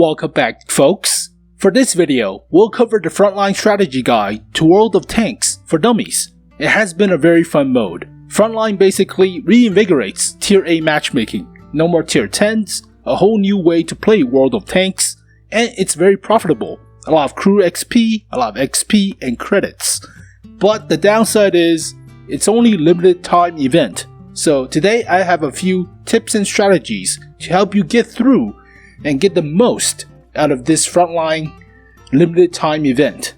Welcome back, folks. For this video, we'll cover the Frontline strategy guide to World of Tanks for Dummies. It has been a very fun mode. Frontline basically reinvigorates Tier A matchmaking. No more Tier 10s, a whole new way to play World of Tanks, and it's very profitable. A lot of crew XP, a lot of XP, and credits. But the downside is, it's only limited time event. So today I have a few tips and strategies to help you get through and get the most out of this Frontline limited time event.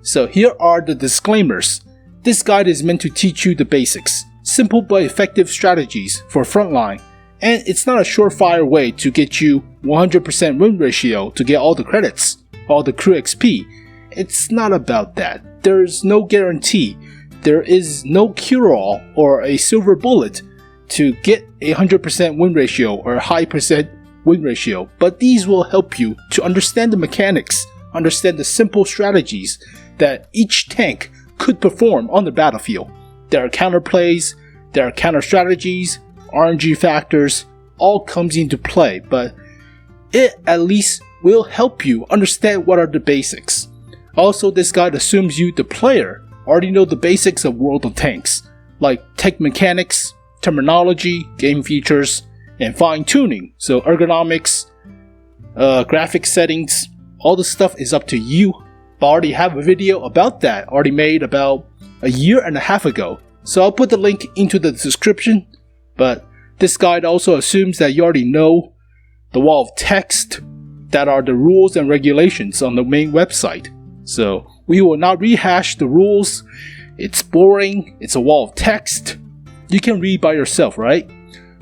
So here are the disclaimers. This guide is meant to teach you the basics, simple but effective strategies for Frontline, and it's not a surefire way to get you 100% win ratio to get all the credits, all the crew XP. It's not about that. There's no guarantee. There is no cure-all or a silver bullet to get a 100% win ratio or a high percent win ratio, but these will help you to understand the mechanics, understand the simple strategies that each tank could perform on the battlefield. There are counterplays, there are counter strategies, RNG factors, all comes into play, but it at least will help you understand what are the basics. Also, this guide assumes you, the player, already know the basics of World of Tanks, like tank mechanics, terminology, game features, and fine-tuning. So ergonomics, graphic settings, all the stuff is up to you. But I already have a video about that, already made about a year and a half ago. So I'll put the link into the description. But this guide also assumes that you already know the wall of text that are the rules and regulations on the main website. So we will not rehash the rules. It's boring, it's a wall of text. You can read by yourself, right?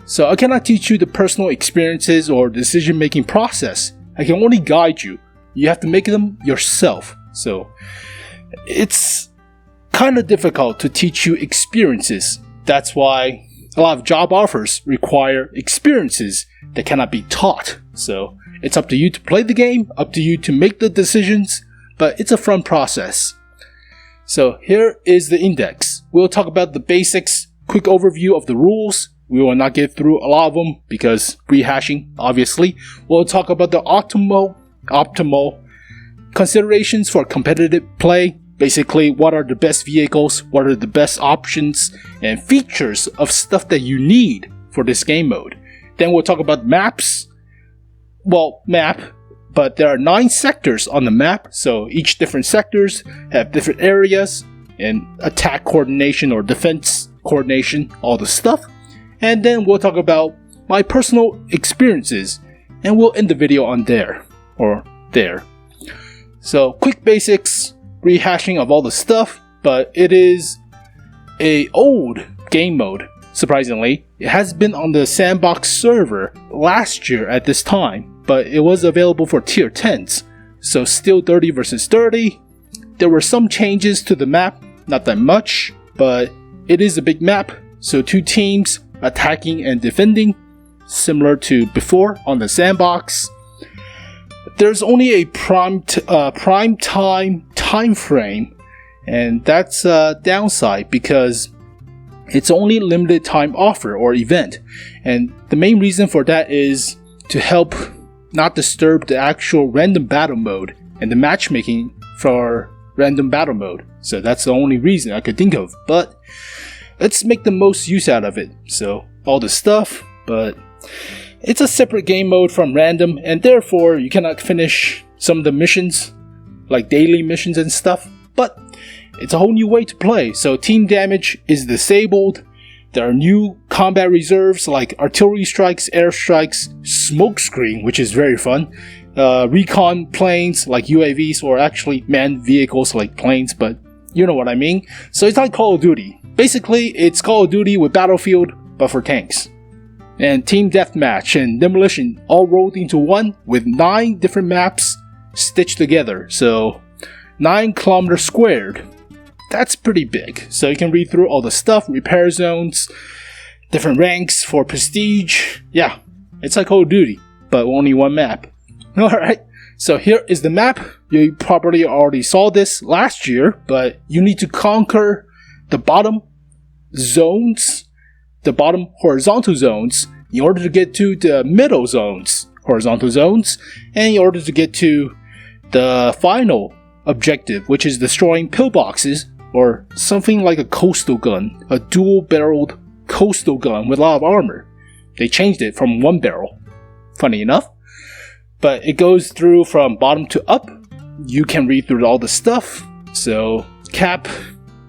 So I cannot teach you the personal experiences or decision-making process. I can only guide you. You have to make them yourself. So it's kind of difficult to teach you experiences. That's why a lot of job offers require experiences that cannot be taught. So it's up to you to play the game, up to you to make the decisions, but it's a fun process. So here is the index. We'll talk about the basics, quick overview of the rules. We will not get through a lot of them because rehashing, obviously. We'll talk about the optimal considerations for competitive play. Basically, what are the best vehicles, what are the best options, and features of stuff that you need for this game mode. Then we'll talk about maps. Well, but there are 9 sectors on the map, so each different sectors have different areas and attack coordination or defense coordination, all the stuff. And then we'll talk about my personal experiences, and we'll end the video on there. So quick basics, rehashing of all the stuff, but it is a old game mode, surprisingly. It has been on the sandbox server last year at this time, but it was available for tier 10s, so still 30 versus 30. There were some changes to the map, not that much, but it is a big map, so 2 teams attacking and defending, similar to before on the sandbox. There's only a prime time frame, and that's a downside because it's only limited time offer or event, and the main reason for that is to help not disturb the actual random battle mode and the matchmaking for random battle mode. So that's the only reason I could think of, but let's make the most use out of it. So all the stuff, but it's a separate game mode from random, and therefore you cannot finish some of the missions, like daily missions and stuff, but it's a whole new way to play. So team damage is disabled. There are new combat reserves like artillery strikes, air strikes, smoke screen, which is very fun, recon planes like UAVs, or actually manned vehicles like planes, but you know what I mean. So it's like Call of Duty. Basically, it's Call of Duty with Battlefield, but for tanks. And Team Deathmatch and Demolition all rolled into one with 9 different maps stitched together. So 9 kilometers squared. That's pretty big. So you can read through all the stuff, repair zones, different ranks for prestige. Yeah, it's like Call of Duty, but only 1 map. Alright, so here is the map. You probably already saw this last year, but you need to conquer the bottom zones, the bottom horizontal zones, in order to get to the middle zones, horizontal zones, and in order to get to the final objective, which is destroying pillboxes, or something like a coastal gun, a dual-barreled coastal gun with a lot of armor. They changed it from one barrel, funny enough. But it goes through from bottom to up. You can read through all the stuff. So cap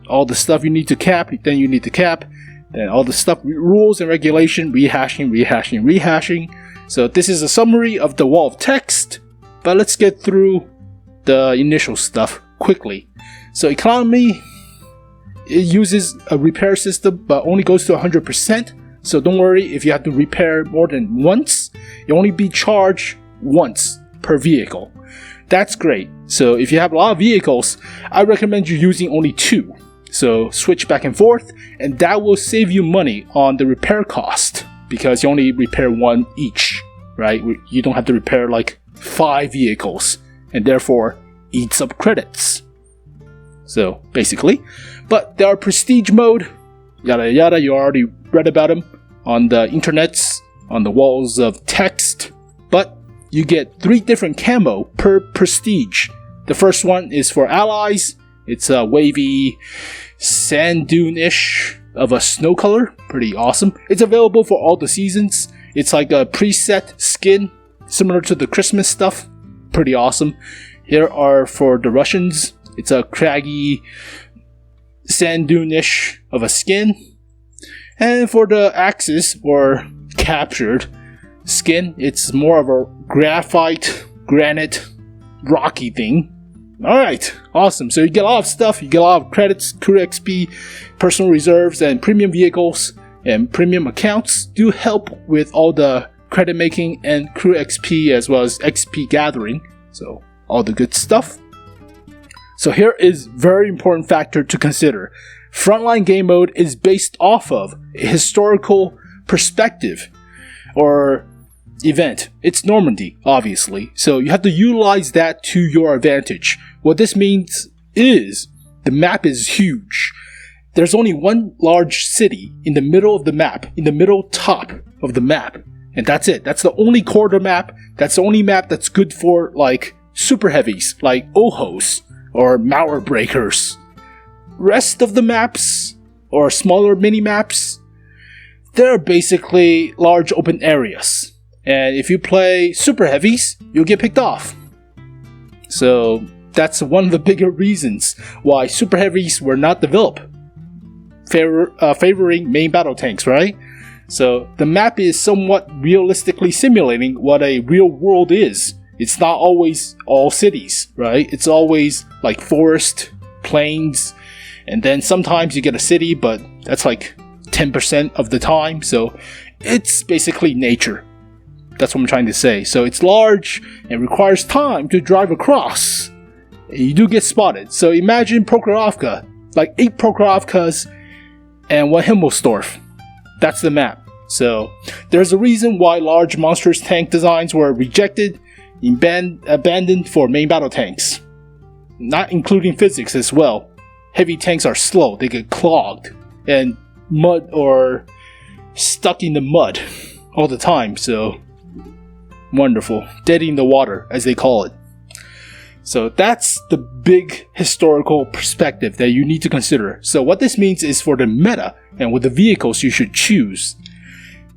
all the stuff you need to cap, then you need to cap. Then all the stuff, rules and regulation, rehashing. So this is a summary of the wall of text. But let's get through the initial stuff quickly. So economy, it uses a repair system but only goes to 100%. So don't worry if you have to repair more than once. You'll only be charged once per vehicle. That's great. So if you have a lot of vehicles, I recommend you using only 2. So switch back and forth, and that will save you money on the repair cost because you only repair 1 each, right? You don't have to repair like 5 vehicles, and therefore eats up credits. So basically, but there are prestige mode, yada yada, you already read about them on the internets, on the walls of text, but you get 3 different camo per prestige. The first one is for allies. It's a wavy sand dune-ish of a snow color, pretty awesome. It's available for all the seasons. It's like a preset skin, similar to the Christmas stuff, pretty awesome. Here are for the Russians. It's a craggy sand dune-ish of a skin. And for the Axis, or captured skin, it's more of a graphite, granite, rocky thing. Alright, awesome. So you get a lot of stuff, you get a lot of credits, crew XP, personal reserves, and premium vehicles and premium accounts do help with all the credit making and crew XP as well as XP gathering. So all the good stuff. So here is very important factor to consider. Frontline game mode is based off of a historical perspective or event. It's Normandy, obviously. So you have to utilize that to your advantage. What this means is the map is huge. There's only one large city in the middle of the map, in the middle top of the map. And that's it. That's the only corridor map. That's the only map that's good for like super heavies, like Ohos or Malware Breakers. Rest of the maps, or smaller mini maps, they're basically large open areas. And if you play super heavies, you'll get picked off. So that's one of the bigger reasons why super heavies were not developed, favoring main battle tanks, right? So the map is somewhat realistically simulating what a real world is. It's not always all cities, right? It's always like forest, plains, and then sometimes you get a city, but that's like 10% of the time. So it's basically nature. That's what I'm trying to say. So it's large and requires time to drive across. And you do get spotted. So imagine Prokhorovka, like 8 Prokhorovkas and 1 Himmelsdorf. That's the map. So there's a reason why large monstrous tank designs were rejected, abandoned for main battle tanks. Not including physics as well. Heavy tanks are slow, they get clogged and mud or stuck in the mud all the time. So wonderful. Dead in the water, as they call it. So that's the big historical perspective that you need to consider. So what this means is for the meta and with the vehicles you should choose.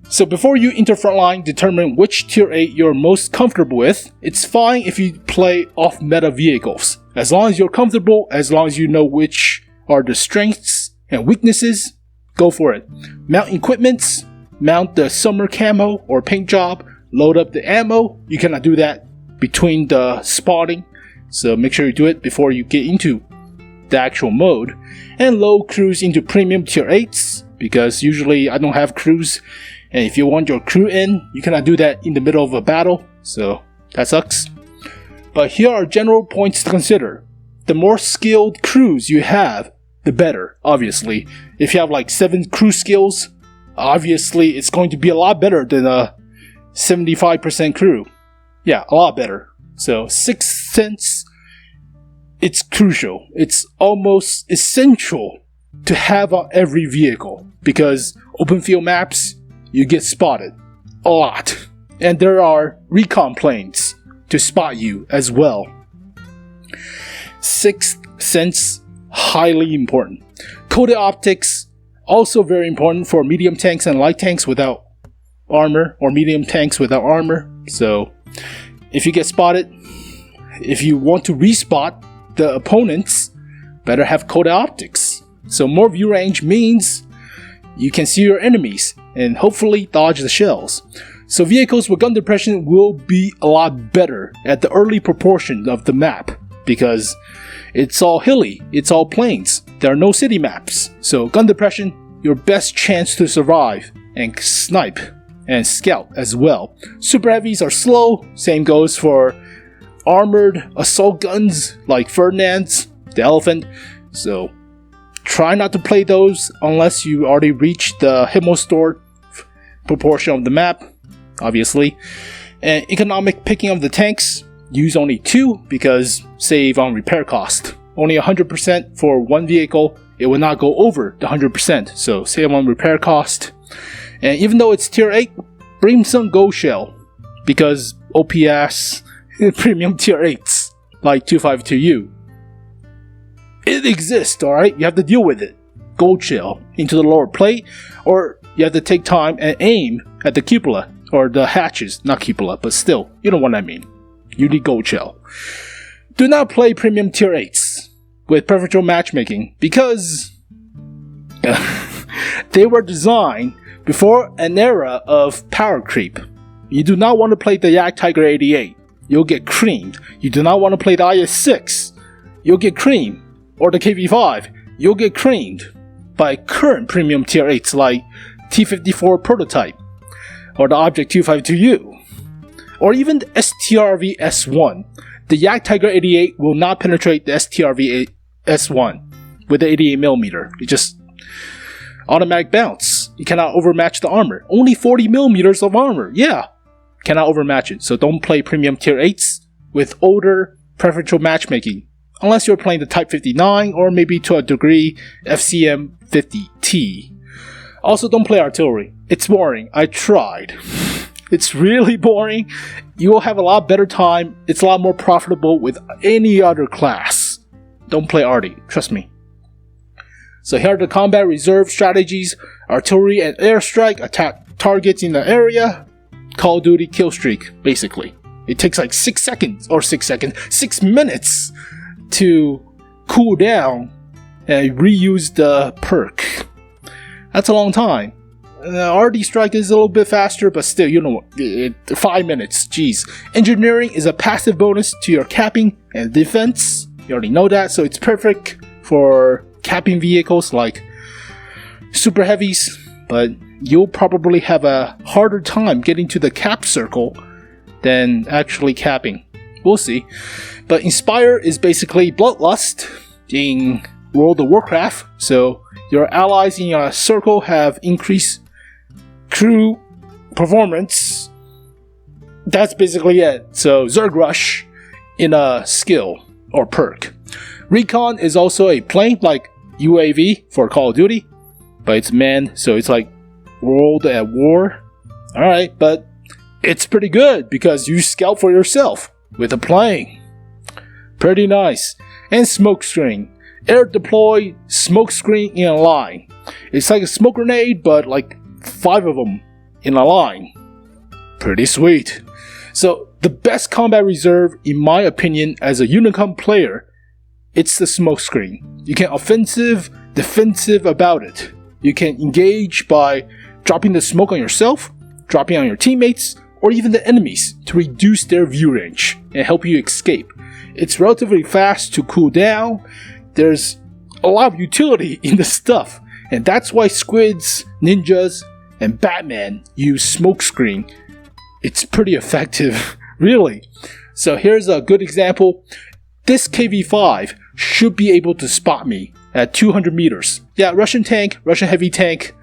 So before you enter Frontline, determine which tier 8 you're most comfortable with. It's fine if you play off-meta vehicles. As long as you're comfortable, as long as you know which are the strengths and weaknesses, go for it. Mount equipments, mount the summer camo or paint job, load up the ammo. You cannot do that between the spotting, so make sure you do it before you get into the actual mode. And load crews into premium tier 8s, because usually I don't have crews. And if you want your crew in, you cannot do that in the middle of a battle, so that sucks. But here are general points to consider. The more skilled crews you have, the better, obviously. If you have like 7 crew skills, obviously it's going to be a lot better than a 75% crew. Yeah, a lot better. So, Sixth Sense, it's crucial. It's almost essential to have on every vehicle, because open field maps, you get spotted a lot. And there are recon planes to spot you as well. Sixth sense, highly important. Coded optics, also very important for medium tanks and light tanks without armor, or medium tanks without armor. So if you get spotted, if you want to respot the opponents, better have coded optics. So more view range means you can see your enemies and hopefully dodge the shells. So vehicles with gun depression will be a lot better at the early proportion of the map, because it's all hilly, it's all plains, there are no city maps. So gun depression, your best chance to survive and snipe and scout as well. Super heavies are slow, same goes for armored assault guns like Ferdinand's, the Elephant. So try not to play those unless you already reached the Himmelstor proportion of the map, obviously. And economic picking of the tanks, use only 2 because save on repair cost. Only 100% for one vehicle, it will not go over the 100%, so save on repair cost. And even though it's tier 8, bring some gold shell, because OPS premium tier 8s like 252U. It exists, alright? You have to deal with it. Gold shell into the lower plate, or you have to take time and aim at the cupola, or the hatches, not cupola, but still, you know what I mean. You need gold shell. Do not play premium tier 8s with preferential matchmaking, because they were designed before an era of power creep. You do not want to play the Yak Tiger 88. You'll get creamed. You do not want to play the IS-6. You'll get creamed. Or the KV-5. You'll get creamed by current premium tier 8s like T-54 Prototype, or the Object 252U, or even the STRV S1. The Yak Tiger 88 will not penetrate the STRV S1 with the 88mm. It just automatic bounce. You cannot overmatch the armor. Only 40mm of armor. Yeah, cannot overmatch it. So don't play premium tier 8s with older preferential matchmaking, unless you're playing the Type 59 or maybe to a degree FCM 50T. Also, don't play artillery. It's boring. I tried. It's really boring. You will have a lot better time. It's a lot more profitable with any other class. Don't play Arty. Trust me. So here are the combat reserve strategies. Artillery and airstrike. Attack targets in the area. Call of Duty kill streak, basically. It takes like 6 minutes to cool down and reuse the perk. That's a long time. RD strike is a little bit faster, but still, you know, 5 minutes, jeez. Engineering is a passive bonus to your capping and defense. You already know that, so it's perfect for capping vehicles like super heavies, but you'll probably have a harder time getting to the cap circle than actually capping. We'll see. But Inspire is basically Bloodlust in World of Warcraft, so your allies in your circle have increased crew performance. That's basically it. So Zerg Rush in a skill or perk. Recon is also a plane like UAV for Call of Duty, but it's manned, so it's like World at War. Alright, but it's pretty good because you scout for yourself with a plane. Pretty nice. And smoke screen. Air deploy smoke screen in a line. It's like a smoke grenade, but like 5 of them in a line. Pretty sweet. So the best combat reserve, in my opinion, as a Unicom player, it's the smoke screen. You can offensive, defensive about it. You can engage by dropping the smoke on yourself, dropping on your teammates, or even the enemies to reduce their view range and help you escape. It's relatively fast to cool down. There's a lot of utility in the stuff, and that's why squids, ninjas, and Batman use smokescreen. It's pretty effective, really. So here's a good example. This KV-5 should be able to spot me at 200 meters. Yeah, Russian tank, Russian heavy tank.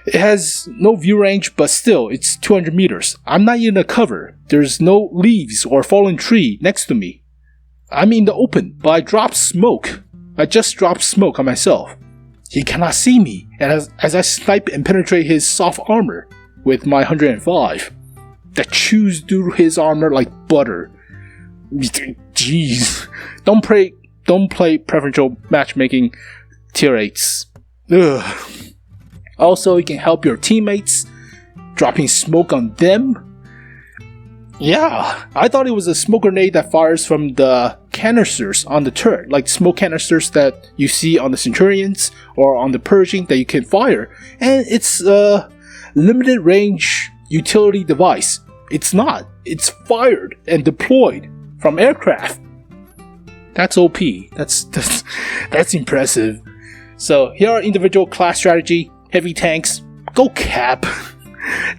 It has no view range, but still, it's 200 meters. I'm not in the cover. There's no leaves or fallen tree next to me. I'm in the open, but I dropped smoke. I just dropped smoke on myself. He cannot see me, and as I snipe and penetrate his soft armor with my 105. that chews through his armor like butter. Jeez. Don't play preferential matchmaking tier 8s. Ugh. Also, you can help your teammates, dropping smoke on them. Yeah, I thought it was a smoke grenade that fires from the canisters on the turret, like smoke canisters that you see on the Centurions or on the Pershing that you can fire. And it's a limited range utility device. It's not. It's fired and deployed from aircraft. That's OP. That's impressive. So here are individual class strategy. Heavy tanks, go cap.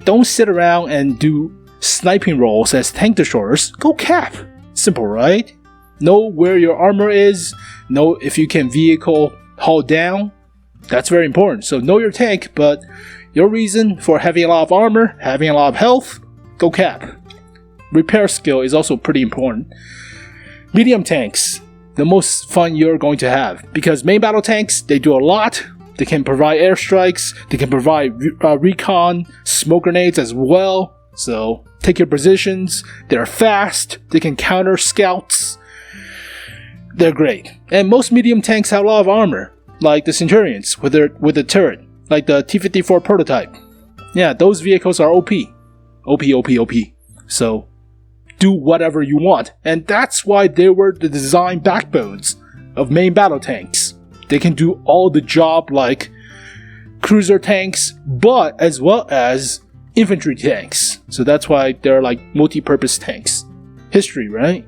Don't sit around and do sniping roles as tank destroyers. Go cap. Simple, right? Know where your armor is. Know if you can vehicle haul down. That's very important. So know your tank, but your reason for having a lot of armor, having a lot of health, go cap. Repair skill is also pretty important. Medium tanks, the most fun you're going to have, because main battle tanks, they do a lot. They can provide airstrikes, they can provide recon, smoke grenades as well. So take your positions. They're fast, they can counter scouts. They're great. And most medium tanks have a lot of armor, like the Centurions with the turret, like the T-54 prototype. Yeah, those vehicles are OP. OP. So do whatever you want. And that's why they were the design backbones of main battle tanks. They can do all the job like cruiser tanks, but as well as infantry tanks. So that's why they're like multi-purpose tanks. History, right?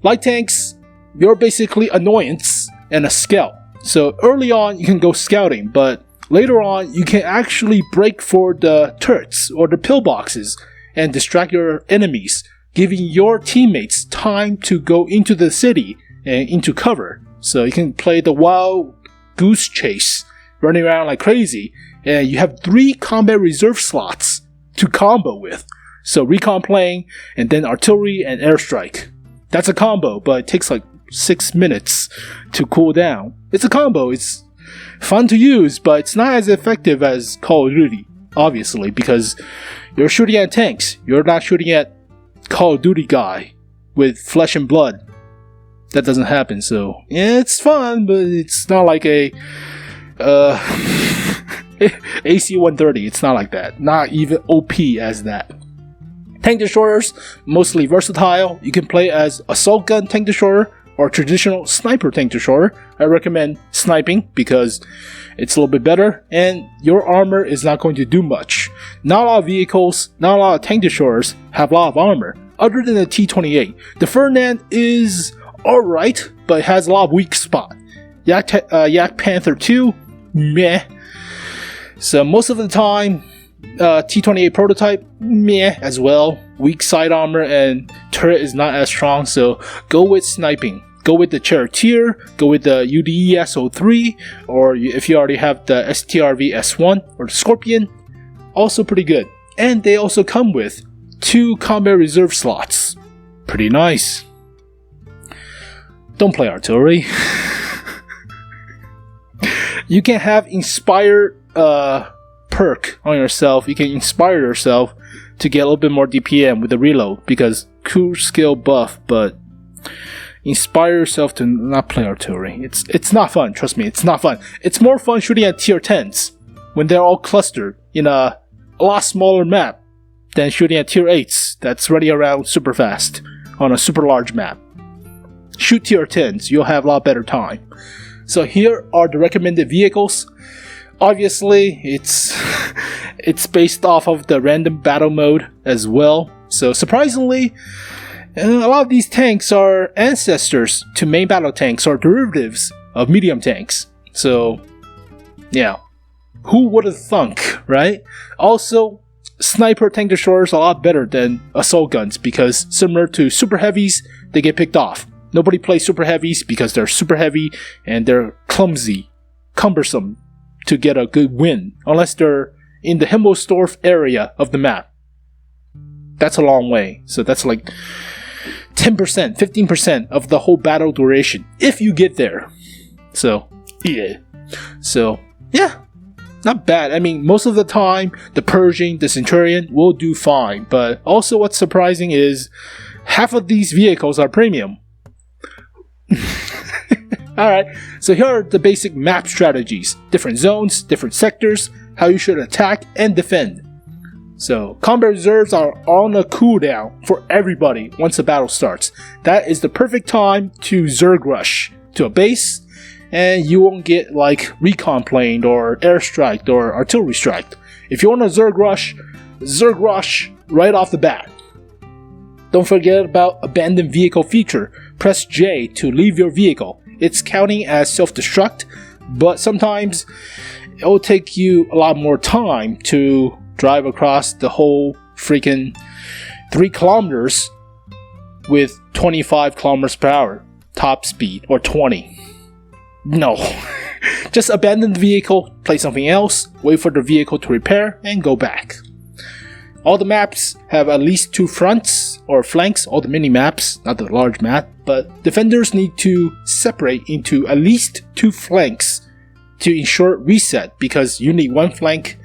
Light tanks, you're basically annoyance and a scout. So early on you can go scouting, but later on you can actually break for the turrets or the pillboxes and distract your enemies, giving your teammates time to go into the city and into cover. So you can play the wild goose chase, running around like crazy, and you have 3 combat reserve slots to combo with. So recon playing, and then artillery and airstrike. That's a combo, but it takes like 6 minutes to cool down. It's a combo, it's fun to use, but it's not as effective as Call of Duty, obviously, because you're shooting at tanks. You're not shooting at Call of Duty guy with flesh and blood. That doesn't happen, so yeah, it's fun, but it's not like a AC-130. It's not like that. Not even OP as that. Tank destroyers, mostly versatile. You can play as assault gun tank destroyer or traditional sniper tank destroyer. I recommend sniping because it's a little bit better, and your armor is not going to do much. Not a lot of vehicles, not a lot of tank destroyers have a lot of armor, other than the T-28. The Ferdinand is alright, but it has a lot of weak spot. Yak Panther 2, meh. So most of the time, T-28 prototype, meh as well. Weak side armor and turret is not as strong, so go with sniping. Go with the Charioteer, go with the UDE SO3, or if you already have the STRV S1 or the Scorpion, also pretty good. And they also come with 2 combat reserve slots. Pretty nice. Don't play artillery. You can have inspire perk on yourself. You can inspire yourself to get a little bit more DPM with the reload, because cool skill buff, but inspire yourself to not play artillery. It's not fun, trust me, it's not fun. It's more fun shooting at tier 10s when they're all clustered in a lot smaller map than shooting at tier 8s that's running around super fast on a super large map. Shoot tier 10s, you'll have a lot better time. So here are the recommended vehicles. Obviously, it's based off of the random battle mode as well. So surprisingly, a lot of these tanks are ancestors to main battle tanks or derivatives of medium tanks. So yeah, who would have thunk, right? Also, sniper tank destroyers are a lot better than assault guns because similar to super heavies, they get picked off. Nobody plays super heavies because they're super heavy and they're clumsy, cumbersome to get a good win, unless they're in the Himmelsdorf area of the map. That's a long way, so that's like 10%, 15% of the whole battle duration, if you get there. So, yeah. not bad. I mean, most of the time, the Pershing, the Centurion will do fine. But also what's surprising is half of these vehicles are premium. Alright, so here are the basic map strategies. Different zones, different sectors, how you should attack and defend. So, combat reserves are on a cooldown for everybody once the battle starts. That is the perfect time to Zerg rush to a base, and you won't get like recon planed or airstriked or artillery striked. If you want a Zerg rush right off the bat. Don't forget about abandoned vehicle feature. Press J to leave your vehicle. It's counting as self-destruct, but sometimes it will take you a lot more time to drive across the whole freaking 3 kilometers with 25 kilometers per hour top speed, or 20. No. Just abandon the vehicle, play something else, wait for the vehicle to repair, and go back. All the maps have at least 2 fronts or flanks, all the mini maps, not the large map, but defenders need to separate into at least 2 flanks to ensure reset, because you need 1 flank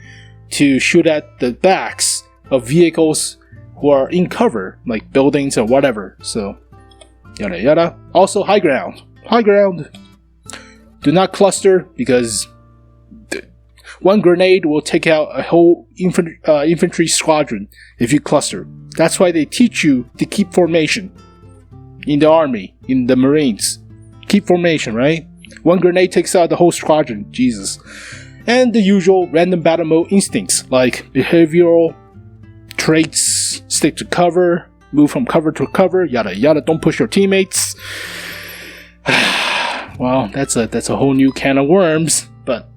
to shoot at the backs of vehicles who are in cover, like buildings or whatever, so yada yada. Also high ground. High ground. Do not cluster, because 1 grenade will take out a whole infantry squadron if you cluster. That's why they teach you to keep formation in the army, in the Marines. Keep formation, right? 1 grenade takes out the whole squadron, Jesus. And the usual random battle mode instincts, like behavioral traits, stick to cover, move from cover to cover, yada yada, don't push your teammates. Well, that's a whole new can of worms, but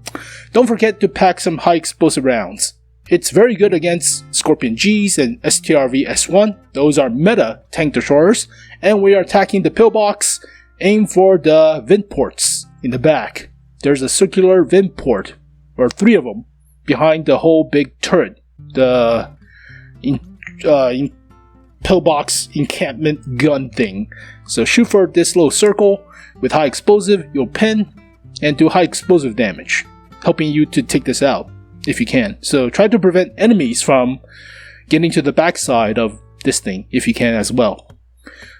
don't forget to pack some high explosive rounds. It's very good against Scorpion Gs and STRV S1. Those are meta tank destroyers, and we are attacking the pillbox. Aim for the vent ports in the back. There's a circular vent port, or 3 of them, behind the whole big turret. The pillbox encampment gun thing. So shoot for this little circle with high explosive. You'll pin and do high explosive damage, helping you to take this out if you can. So try to prevent enemies from getting to the backside of this thing if you can as well.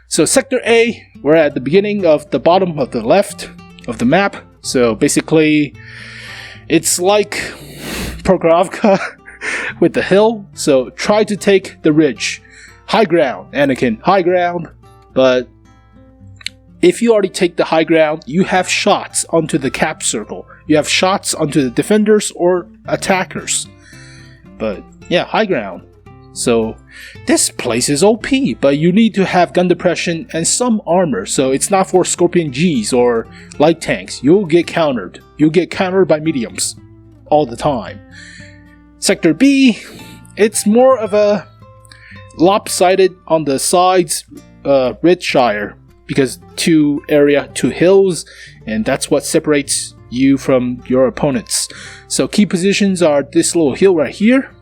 So Sector A, we're at the beginning of the bottom of the left of the map. So basically it's like Prokhorovka with the hill. So try to take the ridge. High ground, Anakin, high ground. But if you already take the high ground, you have shots onto the cap circle. You have shots onto the defenders or attackers. But yeah, high ground. So this place is OP, but you need to have gun depression and some armor. So it's not for Scorpion Gs or light tanks. You'll get countered. You'll get countered by mediums all the time. Sector B, it's more of a lopsided on the sides, Ridgeshire, because 2 hills, and that's what separates you from your opponents. So key positions are this little hill right here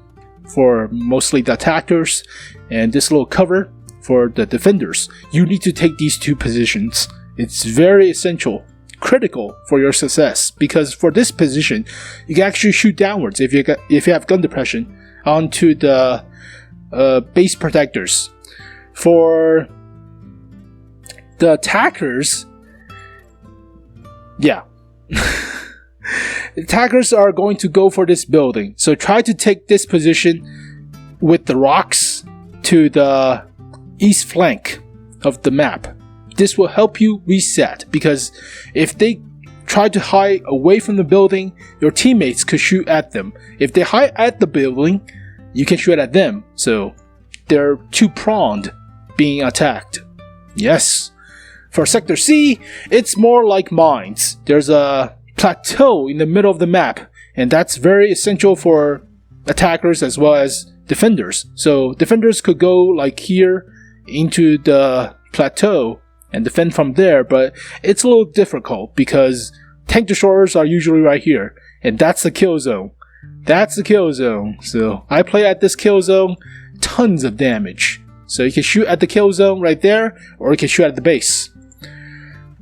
for mostly the attackers, and this little cover for the defenders. You need to take these 2 positions. It's very essential, critical for your success, because for this position you can actually shoot downwards if you have gun depression onto the base protectors. For the attackers, yeah. Attackers are going to go for this building, so try to take this position with the rocks to the east flank of the map. This will help you reset, because if they try to hide away from the building, your teammates could shoot at them. If they hide at the building, you can shoot at them, so they're 2-pronged being attacked. Yes. For Sector C, it's more like mines. There's a plateau in the middle of the map, and that's very essential for attackers as well as defenders. So defenders could go like here into the plateau and defend from there, but it's a little difficult because tank destroyers are usually right here, and that's the kill zone. That's the kill zone. So I play at this kill zone, tons of damage. So you can shoot at the kill zone right there, or you can shoot at the base.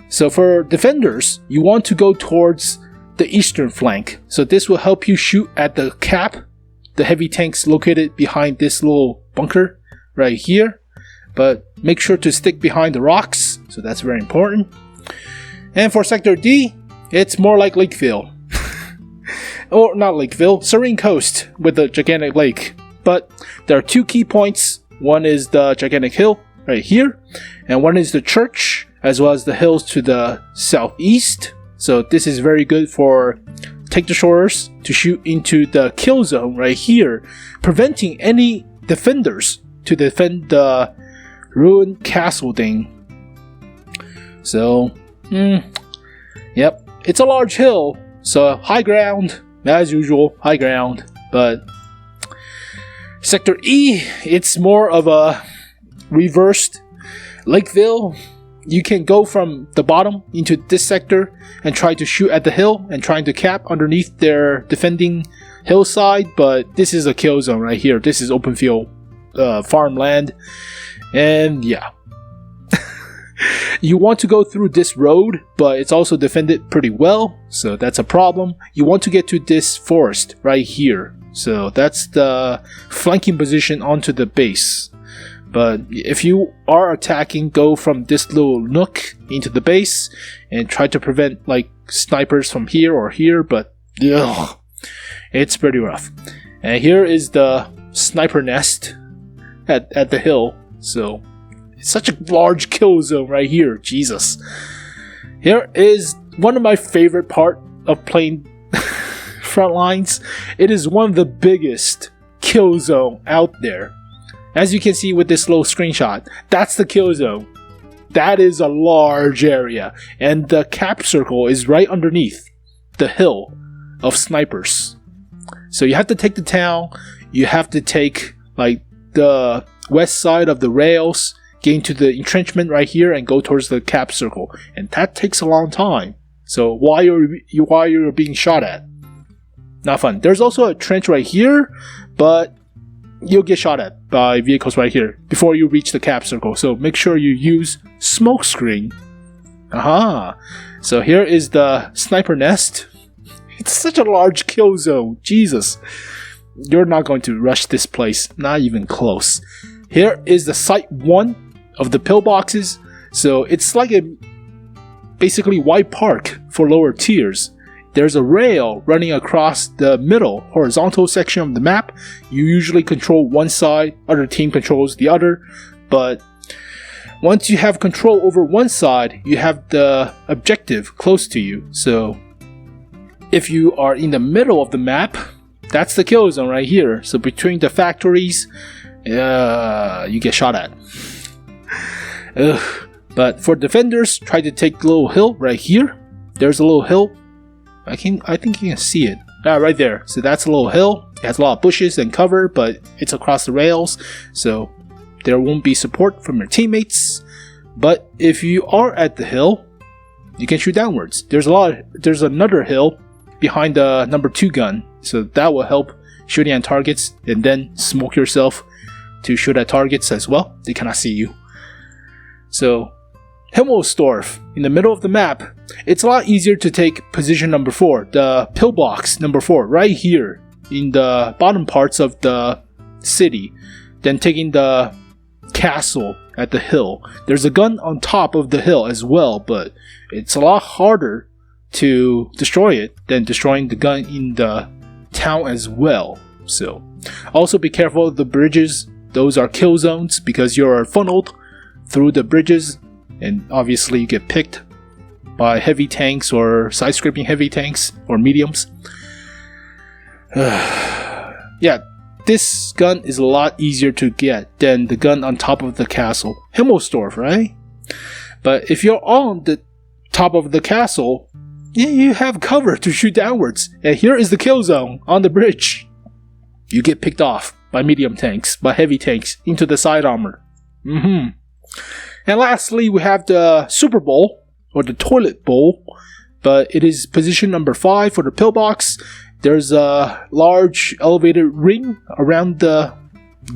So for defenders, you want to go towards the eastern flank. So this will help you shoot at the cap, the heavy tanks located behind this little bunker right here. But make sure to stick behind the rocks, so that's very important. And for Sector D, it's more like Lakeville. Or not Lakeville, Serene Coast with a gigantic lake. But there are 2 key points. One is the gigantic hill right here, and one is the church, as well as the hills to the southeast. So this is very good for tank destroyers to shoot into the kill zone right here, preventing any defenders to defend the ruined castle thing. So, yep, it's a large hill, so high ground, as usual, high ground. But Sector E, it's more of a reversed Lakeville. You can go from the bottom into this sector and try to shoot at the hill and trying to cap underneath their defending hillside, but this is a kill zone right here. This is open field farmland, and yeah. You want to go through this road, but it's also defended pretty well, so that's a problem. You want to get to this forest right here, so that's the flanking position onto the base. But if you are attacking, go from this little nook into the base and try to prevent like snipers from here or here, but ugh, it's pretty rough. And here is the sniper nest at the hill, so it's such a large kill zone right here, Jesus. Here is one of my favorite part of playing Frontlines. It is one of the biggest kill zone out there. As you can see with this little screenshot, that's the kill zone. That is a large area, and the cap circle is right underneath the hill of snipers. So you have to take the town, you have to take like the west side of the rails, get into the entrenchment right here and go towards the cap circle, and that takes a long time. So while you're being shot at, not fun. There's also a trench right here, but you'll get shot at by vehicles right here before you reach the cap circle, so make sure you use smoke screen. Aha! So here is the sniper nest. It's such a large kill zone, Jesus. You're not going to rush this place, not even close. Here is the site 1 of the pillboxes, so it's like a basically white park for lower tiers. There's a rail running across the middle horizontal section of the map. You usually control one side, other team controls the other, but once you have control over one side, you have the objective close to you. So if you are in the middle of the map, that's the kill zone right here. So between the factories, you get shot at. Ugh. But for defenders, try to take the little hill right here. There's a little hill. I think you can see it. Right there. So that's a little hill. It has a lot of bushes and cover, but it's across the rails, so there won't be support from your teammates. But if you are at the hill, you can shoot downwards. There's another hill behind the number 2 gun, so that will help shooting at targets, and then smoke yourself to shoot at targets as well. They cannot see you. So Himmelsdorf, in the middle of the map, it's a lot easier to take position number 4, the pillbox number 4, right here in the bottom parts of the city, than taking the castle at the hill. There's a gun on top of the hill as well, but it's a lot harder to destroy it than destroying the gun in the town as well. So also be careful of the bridges. Those are kill zones because you're funneled through the bridges, and obviously you get picked by heavy tanks or side-scraping heavy tanks or mediums. Yeah, this gun is a lot easier to get than the gun on top of the castle. Himmelsdorf, right? But if you're on the top of the castle, yeah, you have cover to shoot downwards. And here is the kill zone on the bridge. You get picked off by medium tanks, by heavy tanks, into the side armor. And lastly, we have the Super Bowl, or the Toilet Bowl, but it is position number 5 for the pillbox. There's a large elevated ring around the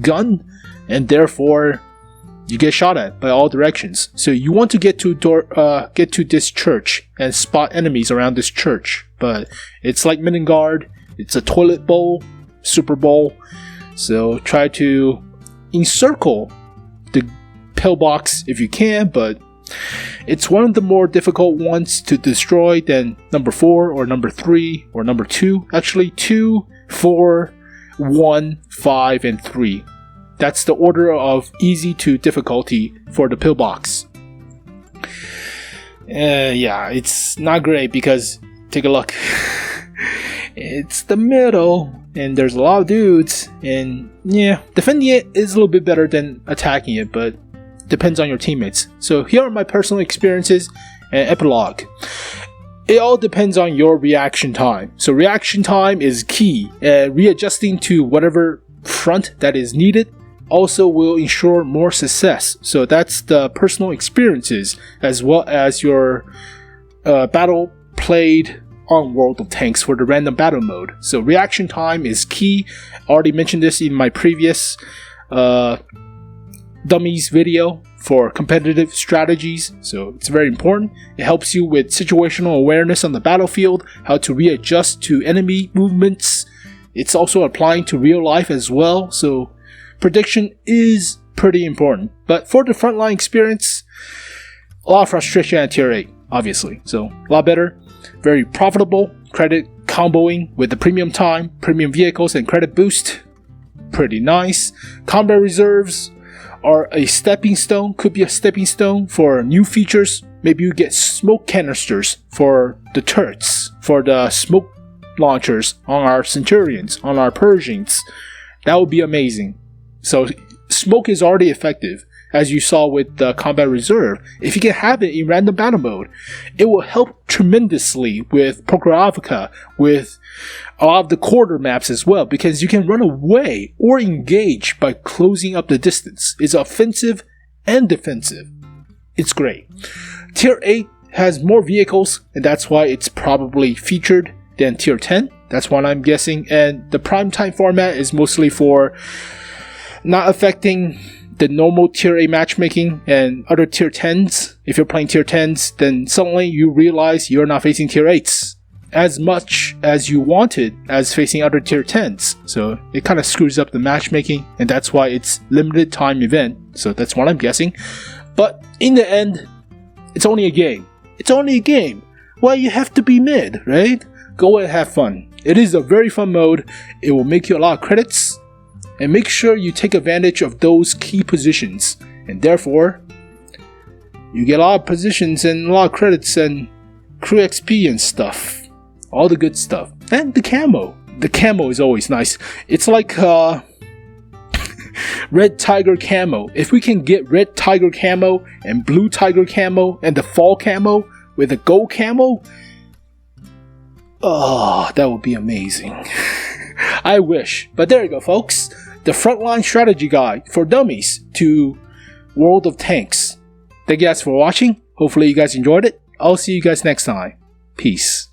gun, and therefore you get shot at by all directions. So you want to get to this church and spot enemies around this church. but it's like Midgard. It's a toilet bowl, super bowl. So try to encircle the pillbox if you can, but it's one of the more difficult ones to destroy than number 4 or number 3 or number 2. Actually, 2, 4, 1, 5, and 3. That's the order of easy to difficulty for the pillbox. Yeah, it's not great because, take a look. It's the middle, and there's a lot of dudes, and yeah, defending it is a little bit better than attacking it, but depends on your teammates. So here are my personal experiences and epilogue. It all depends on your reaction time. So reaction time is key, and readjusting to whatever front that is needed also will ensure more success. So that's the personal experiences as well as your battle played on World of Tanks for the random battle mode. So reaction time is key. I already mentioned this in my previous Dummies video for competitive strategies, so it's very important. It helps you with situational awareness on the battlefield, how to readjust to enemy movements. It's also applying to real life as well, so prediction is pretty important. But for the frontline experience, a lot of frustration at tier 8, obviously, so a lot better. Very profitable, credit comboing with the premium time, premium vehicles, and credit boost. Pretty nice. Combat reserves are a stepping stone, could be a stepping stone for new features. Maybe you get smoke canisters for the turrets, for the smoke launchers on our Centurions, on our Persians. That would be amazing. So smoke is already effective, as you saw with the combat reserve. If you can have it in random battle mode, it will help tremendously with Prokhorovka, with a lot of the quarter maps as well, because you can run away or engage by closing up the distance. It's offensive and defensive. It's great. Tier 8 has more vehicles, and that's why it's probably featured than Tier 10. That's what I'm guessing. And the prime time format is mostly for not affecting the normal tier 8 matchmaking and other tier 10s. If you're playing tier 10s, then suddenly you realize you're not facing tier 8s as much as you wanted as facing other tier 10s. So it kind of screws up the matchmaking, and that's why it's limited time event. So that's what I'm guessing. But in the end, it's only a game. It's only a game. Why you have to be mid, right? Go and have fun. It is a very fun mode. It will make you a lot of credits. And make sure you take advantage of those key positions. And therefore, you get a lot of positions and a lot of credits and crew XP and stuff. All the good stuff. And the camo. The camo is always nice. It's like red tiger camo. If we can get red tiger camo and blue tiger camo and the fall camo with a gold camo, oh, that would be amazing. I wish. But there you go, folks. The frontline strategy guide for dummies to World of Tanks. Thank you guys for watching. Hopefully you guys enjoyed it. I'll see you guys next time. Peace.